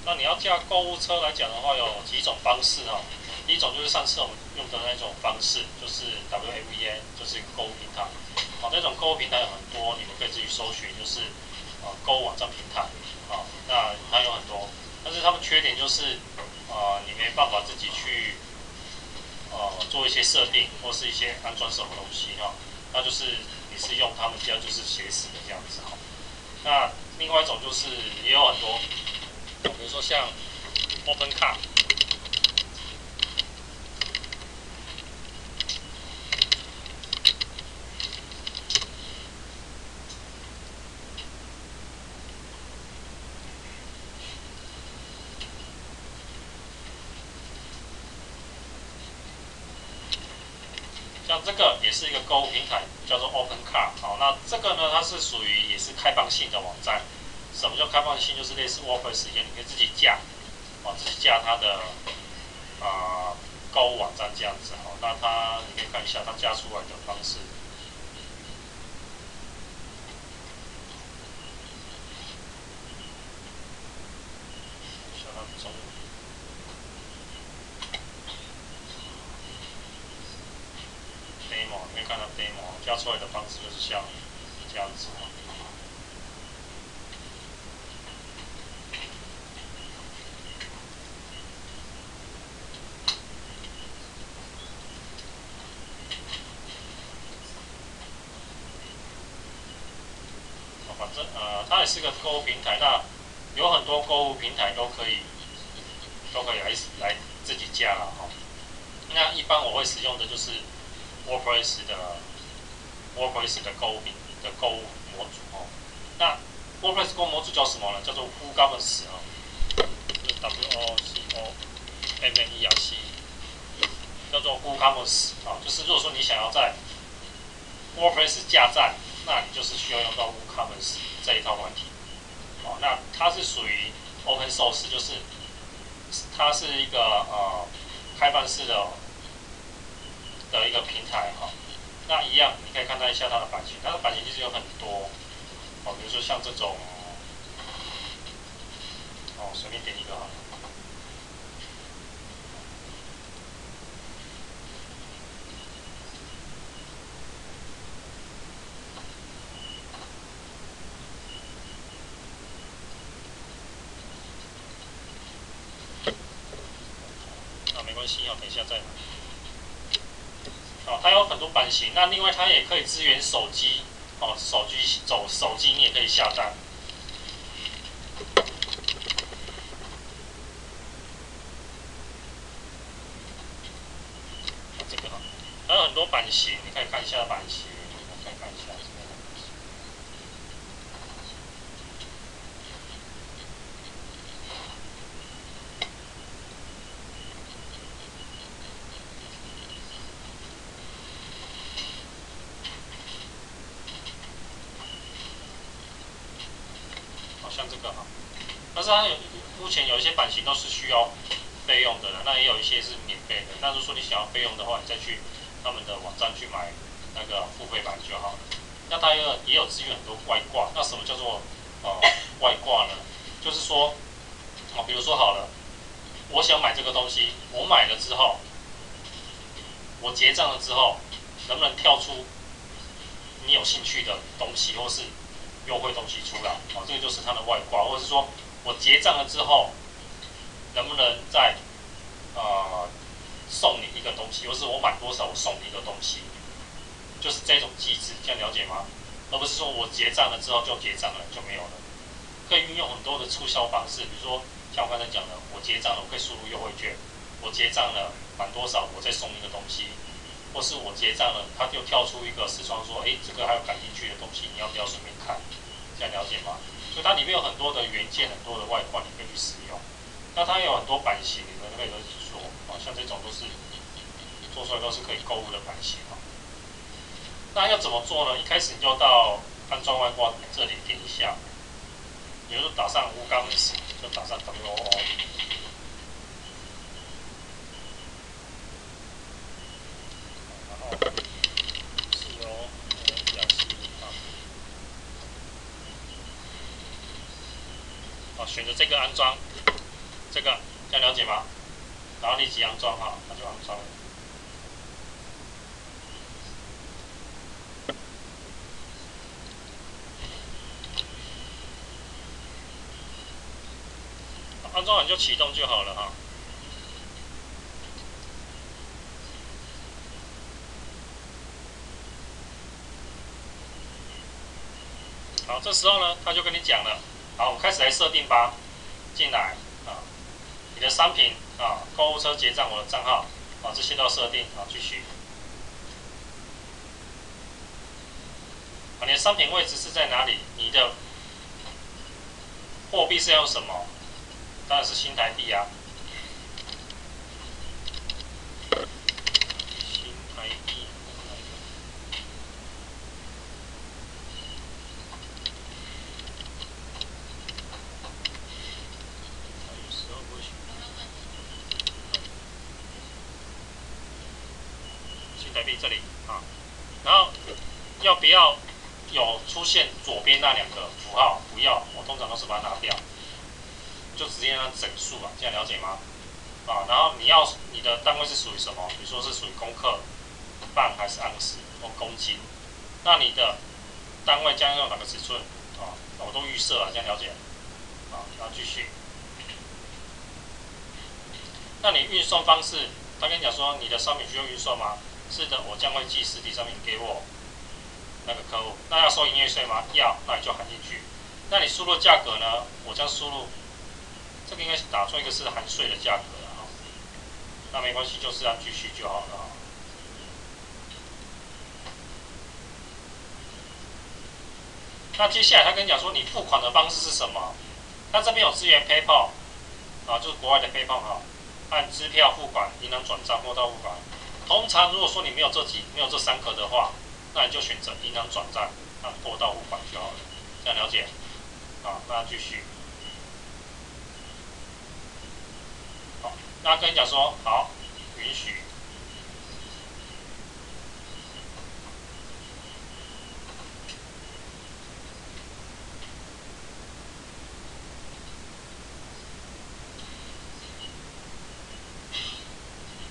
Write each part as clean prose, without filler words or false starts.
那你要架购物车来讲的话，有几种方式哈。第一种就是上次我们用的那种方式，就是 WAVA， 就是一个购物平台。好，那种购物平台有很多，你们可以自己搜寻，就是购物网站平台。啊，那它有很多，但是它们缺点就是你没办法自己去做一些设定或是一些安装什么东西哈。那就是你是用他们家就是写死的这样子哈。那另外一种就是也有很多，比如说像 OpenCart。像这个也是一个购物平台，叫做 OpenCart。好，那这个呢，它是属于也是开放性的网站。什么叫开放性？就是类似 WordPress 一样，你可以自己架，自己架它的购物网站这样子。好，那它你可以看一下它架出来的方式。像它中文。demo， 你可以看到 demo 加出来的方式就是像这样子。反正它也是个购物平台，那有很多购物平台都可以来自己架了哈。那一般我会使用的就是 WordPress 的购物模组哦。那 WordPress 购物模组叫什么呢？叫做 WooCommerce 啊，就是 WOCOMMERC， 叫做 WooCommerce 啊。就是如果说你想要在 WordPress 架站，那你就是需要用到 WooCommerce 这一套软体。哦，那它是属于 Open Source， 就是它是一个开放式的一个平台哈。那一样，你可以看到一下它的版型，它的版型其实有很多，比如说像这种，随便点一个好了。没关系，等一下再来。它有很多版型，那另外它也可以支援手机，手机你也可以下单。这个还有很多版型，你可以看一下版型，可以看一下这个。像这个但是它目前有一些版型都是需要费用的了，那也有一些是免费的。那如果说你想要费用的话，你再去他们的网站去买那个付费版就好了。那它也有支援很多外挂。那什么叫做外挂呢？就是说，比如说好了，我想买这个东西，我买了之后，我结账了之后，能不能跳出你有兴趣的东西，或是优惠东西出来？这个就是它的外挂，或者是说我结账了之后，能不能再送你一个东西，或是我买多少我送你一个东西，就是这种机制，这样了解吗？而不是说我结账了之后就结账了就没有了。可以运用很多的促销方式，比如说像我刚才讲的，我结账了，我可以输入优惠券，我结账了满多少，我再送一个东西，或是我结账了，它就跳出一个视窗说，这个还有感兴趣的东西，你要不要顺便看？这样了解吗？所以它里面有很多的元件，很多的外挂，你可以去使用。那它也有很多版型，你们可以去说，像这种都是做出来都是可以购物的版型。那要怎么做呢？一开始你就到安装外挂这里点一下，也就是打上WooCommerce，就打上 WOO。选择这个安装，这个这样了解吗？然后立即安装哈，那就安装了。安装完就启动就好了哈。好，这时候呢，他就跟你讲了，好，我们开始来设定吧。进来啊，你的商品啊，购物车结账，我的账号啊，这些都要设定啊，继续。啊，你的商品位置是在哪里？你的货币是要用什么？当然是新台币啊。新台币。新台币这里啊，然后要不要有出现左边那2个符号？不要，我通常都是把它拿掉，就直接让整数啊，这样了解吗？啊，然后你的单位是属于什么？比如说是属于公克、磅还是盎司或公斤？那你的单位将用哪个尺寸？啊，我都预设了，这样了解。啊，然后继续。那你运送方式，他跟你讲说你的商品需要运送吗？是的，我将会寄实体商品给我那个客户。那要收营业税吗？要，那你就含进去。那你输入价格呢？我将输入，这个应该是打错一个是含税的价格了哈。那没关系，就是按继续就好了。那接下来他跟你讲说你付款的方式是什么？他这边有支援 PayPal 啊，就是国外的 PayPal 哈，按支票付款、银行转账或到付款。通常如果说你没有这3个的话，那你就选择银行转账，按货到付款就好了。这样了解？好，那继续。好，那跟你讲说好，允许。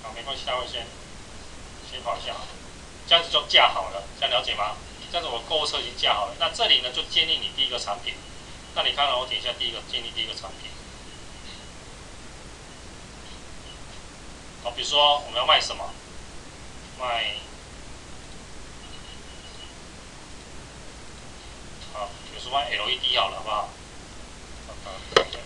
好，没关系，他会先跑一下，这样子就架好了，这样了解吗？这样子我购物车已经架好了。那这里呢，就建立你第一个产品。那你看到我点一下建立第一个产品。好，比如说我们要卖什么？卖，好，比如说卖 LED 好了，好不好？LED。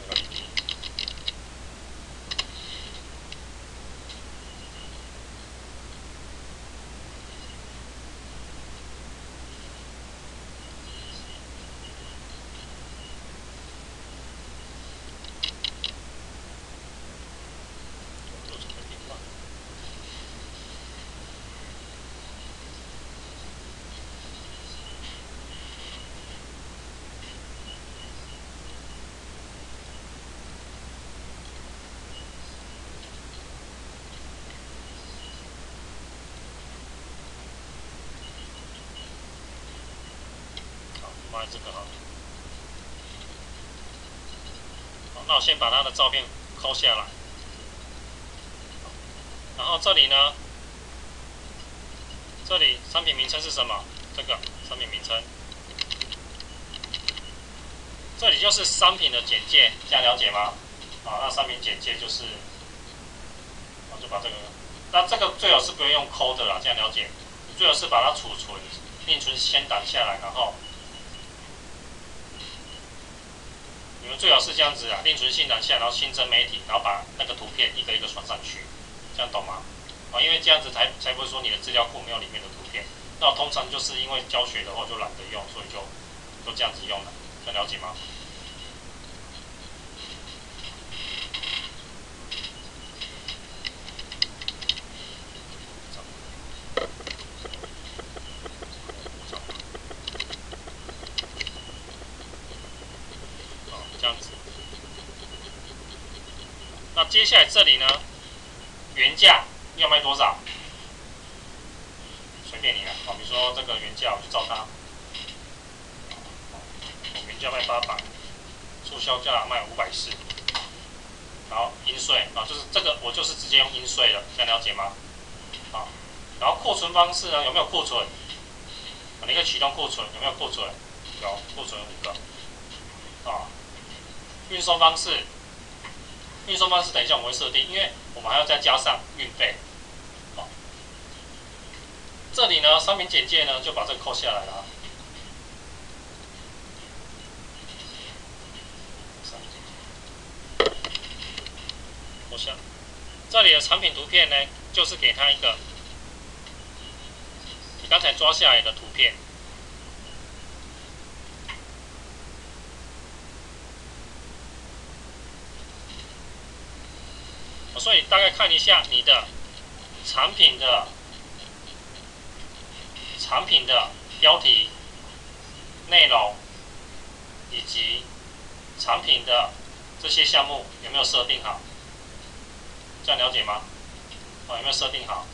卖这个好了。好，那我先把它的照片抠下来。然后这里呢，这里商品名称是什么？这个商品名称，这里就是商品的简介，这样了解吗？好，那商品简介就是，我就把这个，那这个最好是不要用抠的啦，这样了解。你最好是把它储存，另存先档下来，然后你们最好是这样子啊，另存新档下，然后新增媒体，然后把那个图片一个一个传上去，这样懂吗？啊，因为这样子才不会说你的资料库没有里面的图片。那我通常就是因为教学的话就懒得用，所以就这样子用了，这样了解吗？这样子。那接下来这里呢，原价要卖多少？随便你了。好，比如说这个原价我就照它，原价卖800，促销价卖540。然后应税啊，就是这个我就是直接用应税了，这样了解吗？啊，然后库存方式呢，有没有库存？你可以启动库存，有没有库存？有，库存5个。啊，运送方式，运送方式等一下我们会设定，因为我们还要再加上运费。啊，这里呢，商品简介呢就把这个扣下来了。扣下。这里的产品图片呢，就是给它一个你刚才抓下来的图片。所以大概看一下你的产品的标题、内容以及产品的这些项目有没有设定好？这样了解吗？有没有设定好？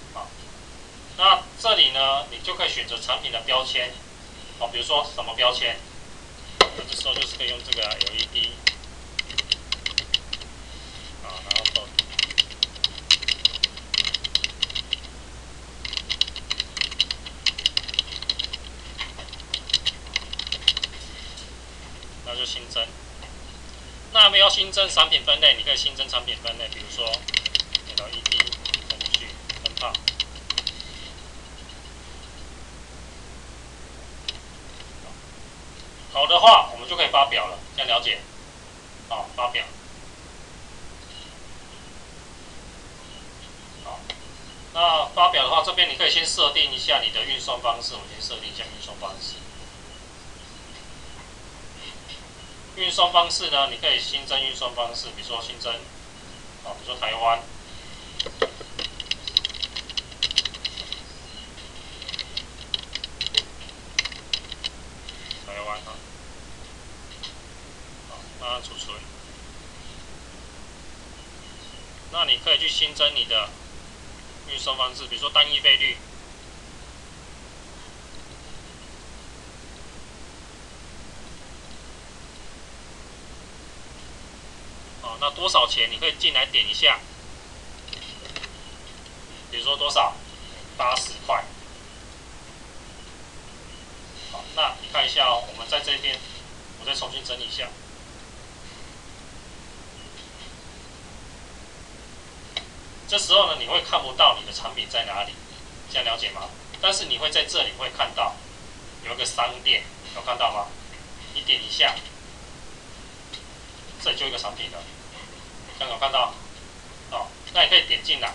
那这里呢，你就可以选择产品的标签，比如说什么标签？那这时候就是可以用这个 LED。然后逗点。那就新增。那没有新增产品分类，你可以新增产品分类，比如说 LED 灯具、灯泡。好的话，我们就可以发表了，这样了解？好，发表。好，那发表的话，这边你可以先设定一下你的运送方式，我们先设定一下运送方式。运送方式呢，你可以新增运送方式，比如说新增，比如说台湾，那储存，那你可以去新增你的运送方式，比如说单一费率。那多少钱？你可以进来点一下，比如说多少？80块。好，那你看一下哦，我们在这边，我再重新整理一下。这时候呢，你会看不到你的产品在哪里，这样了解吗？但是你会在这里会看到有一个商店，有看到吗？你点一下，这里就一个产品了。这样有看到？那你可以点进来，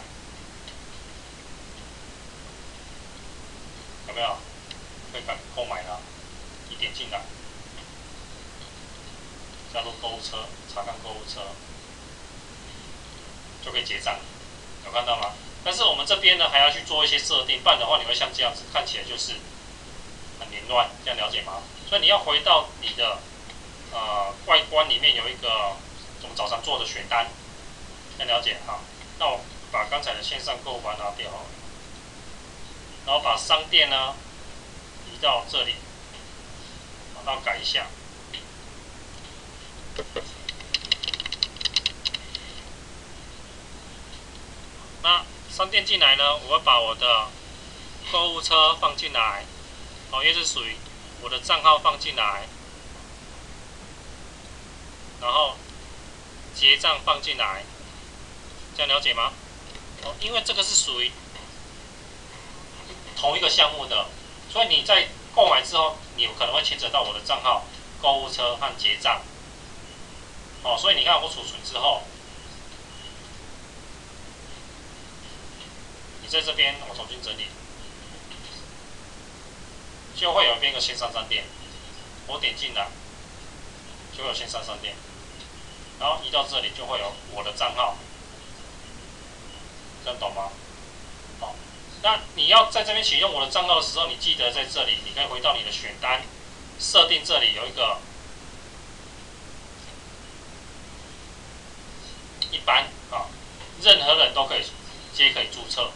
有没有？可以购买了，你点进来，加入购物车，查看购物车，就可以结账，有看到吗？但是我们这边呢还要去做一些设定，不然的话你会像这样子，看起来就是很凌乱，这样了解吗？所以你要回到你的外观里面有一个我们早上做的选单，这样了解哈。那我把刚才的线上购物把它拿掉好了，然后把商店呢移到这里，然后改一下。那商店进来呢，我会把我的购物车放进来，因为是属于我的账号放进来，然后结账放进来，这样了解吗？因为这个是属于同一个项目的，所以你在购买之后，你可能会牵扯到我的账号、购物车和结账。所以你看我储存之后，你在这边我重新整理，就会有一个线上商店，我点进来就会有线上商店，然后移到这里就会有我的账号，这样懂吗？好，那你要在这边启用我的账号的时候，你记得在这里，你可以回到你的选单，设定这里有一个一般任何人都可以可以注册，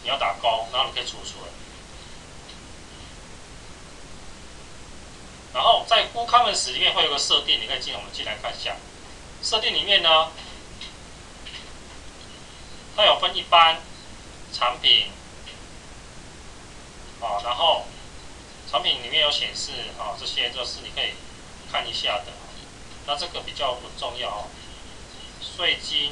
你要打勾，然后你可以储存。然后在WooCommerce里面会有个设定，你可以我们进来看一下。设定里面呢，它有分一般、产品，啊，然后产品里面有显示啊，这些就是你可以看一下的。那这个比较不重要哦，税金。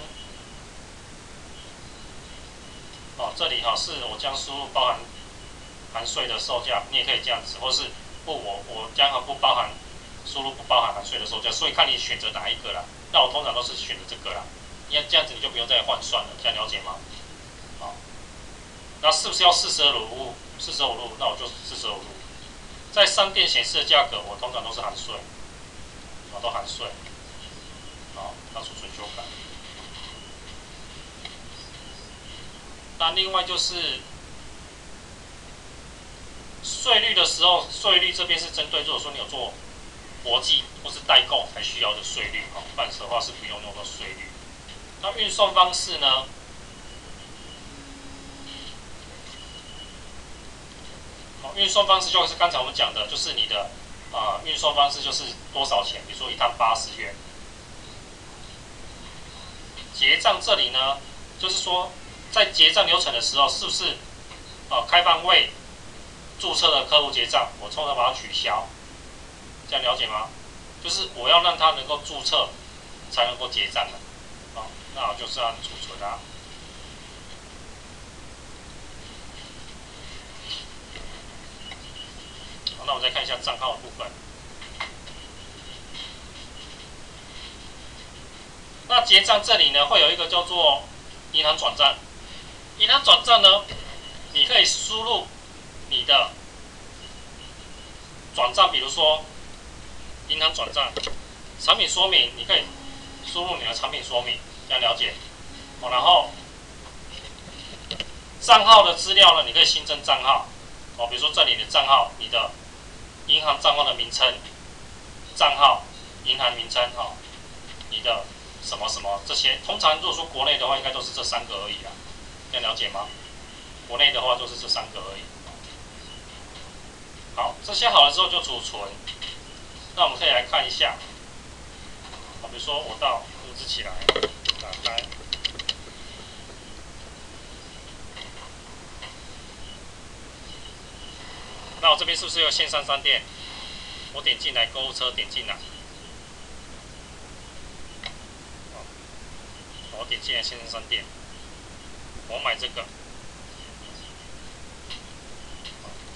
哦，这里哈是我将输入包含含税的售价，你也可以这样子，或是不我将不包含输入不包含含税的售价，所以看你选择哪一个啦。那我通常都是选择这个啦，因为这样子你就不用再换算了，这样了解吗？好，那是不是要45路？45路，那我就45路。在商店显示的价格，我通常都是含税，都含税。好，那储存修改。那另外就是税率的时候，税率这边是针对如果说你有做国际或是代购才需要的税率，哦，不然的话是不用用到税率。那运送方式呢？好，运送方式就是刚才我们讲的，就是你的运送方式就是多少钱，比如说一趟80元。结账这里呢，就是说在结账流程的时候，是不是开放为注册的客户结账，我通常把它取消，这样了解吗？就是我要让他能够注册才能够结账的，那我就是要储存啊。好，那我们再看一下账号的部分。那结账这里呢，会有一个叫做银行转账。银行转账呢，你可以输入你的转账，比如说银行转账产品说明，你可以输入你的产品说明，这样了解。然后账号的资料呢，你可以新增账号，比如说这里的账号，你的银行账号的名称、账号、银行名称，你的什么什么这些，通常如果说国内的话，应该都是这3个而已啦，这样了解吗？国内的话就是这3个而已。好，这些好了之后就储存。那我们可以来看一下，比如说我到录制起来，打开。那我这边是不是有线上商店？我点进来购物车，点进来。我点进来线上商店，我买这个，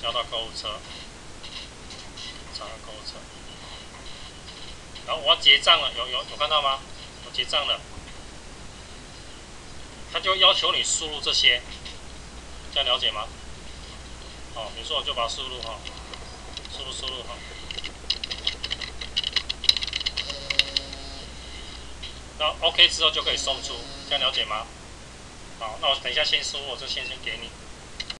交到购物车，查看购物车。然后我要结账了，有看到吗？我结账了，他就要求你输入这些，这样了解吗？比如说我就把它输入输入那 OK 之后就可以送出，这样了解吗？好，那我等一下先输入，我就先给你。